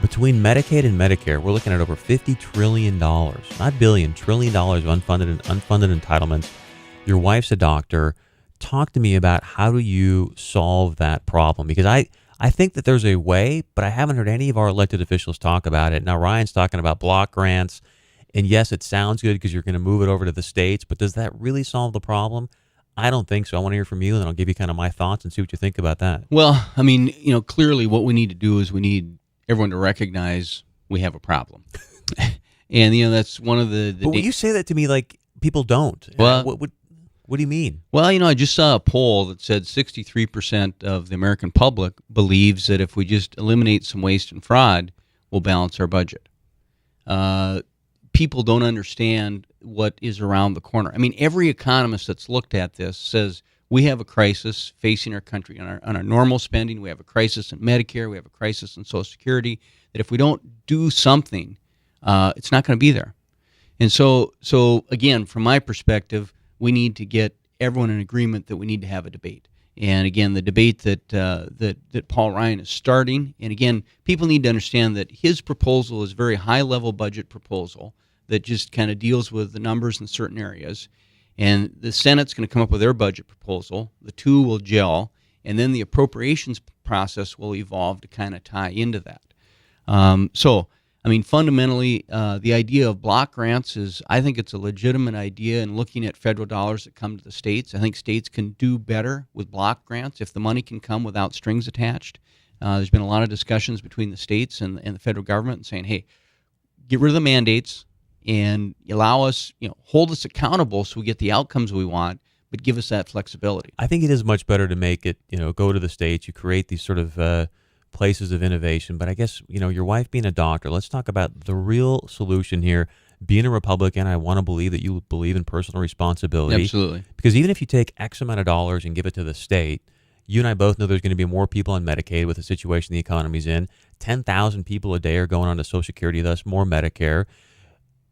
Between Medicaid and Medicare, we're looking at over $50 trillion, not billion, $1 trillion of unfunded entitlements. Your wife's a doctor. Talk to me about how do you solve that problem? Because I think that there's a way, but I haven't heard any of our elected officials talk about it. Now, Ryan's talking about block grants, and yes, it sounds good because you're going to move it over to the states, but does that really solve the problem? I don't think so. I want to hear from you, and then I'll give you kind of my thoughts and see what you think about that. Well, I mean, clearly what we need to do is we need everyone to recognize we have a problem. And, that's one of the But when you say that to me, like, people don't. Well, what do you mean? Well, I just saw a poll that said 63% of the American public believes that if we just eliminate some waste and fraud, we'll balance our budget. People don't understand what is around the corner. I mean, every economist that's looked at this says we have a crisis facing our country on our normal spending. We have a crisis in Medicare. We have a crisis in Social Security. That if we don't do something, it's not going to be there. And so again, from my perspective, we need to get everyone in agreement that we need to have a debate. And again, the debate that Paul Ryan is starting. And again, people need to understand that his proposal is a very high-level budget proposal that just kind of deals with the numbers in certain areas. And the Senate's going to come up with their budget proposal. The two will gel, and then the appropriations process will evolve to kind of tie into that. Fundamentally, the idea of block grants I think it's a legitimate idea, and looking at federal dollars that come to the states. I think states can do better with block grants if the money can come without strings attached. There's been a lot of discussions between the states and the federal government saying, hey, get rid of the mandates and allow us, hold us accountable so we get the outcomes we want, but give us that flexibility. I think it is much better to make it, go to the states. You create these sort of places of innovation. But I guess, your wife being a doctor, let's talk about the real solution here. Being a Republican, I want to believe that you believe in personal responsibility. Absolutely. Because even if you take X amount of dollars and give it to the state, you and I both know there's going to be more people on Medicaid with the situation the economy's in. 10,000 people a day are going on to Social Security, thus more Medicare.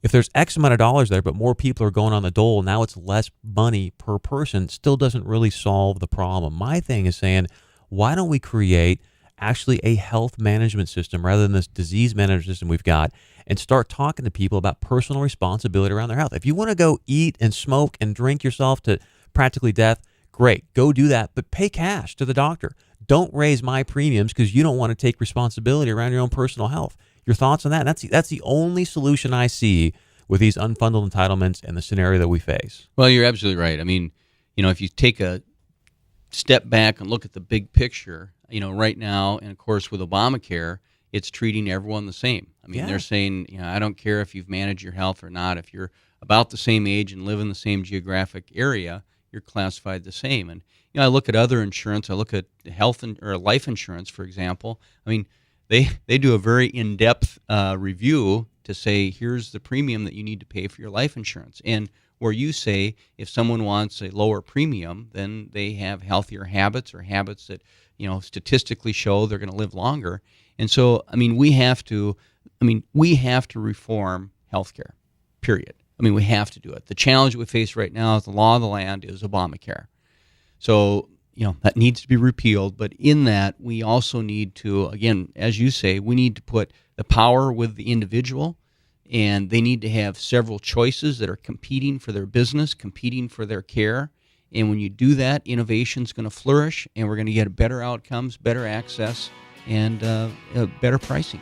If there's X amount of dollars there, but more people are going on the dole, now it's less money per person, still doesn't really solve the problem. My thing is saying, why don't we create actually a health management system rather than this disease management system we've got, and start talking to people about personal responsibility around their health? If you want to go eat and smoke and drink yourself to practically death, great, go do that, but pay cash to the doctor. Don't raise my premiums because you don't want to take responsibility around your own personal health. Your thoughts on that? That's the only solution I see with these unfunded entitlements and the scenario that we face. Well, you're absolutely right. I mean, if you take a step back and look at the big picture, right now, and of course with Obamacare, it's treating everyone the same. I mean, They're saying, I don't care if you've managed your health or not. If you're about the same age and live in the same geographic area, you're classified the same. And I look at other insurance. I look at health or life insurance, for example. I mean, they do a very in-depth review to say, here's the premium that you need to pay for your life insurance. And where you say if someone wants a lower premium, then they have healthier habits or habits that, statistically show they're going to live longer. And so, we have to reform healthcare, period. We have to do it. The challenge we face right now is the law of the land is Obamacare. So, that needs to be repealed. But in that, we also need to, again, as you say, we need to put the power with the individual, and they need to have several choices that are competing for their business, competing for their care. And when you do that, innovation's going to flourish, and we're going to get better outcomes, better access, and better pricing.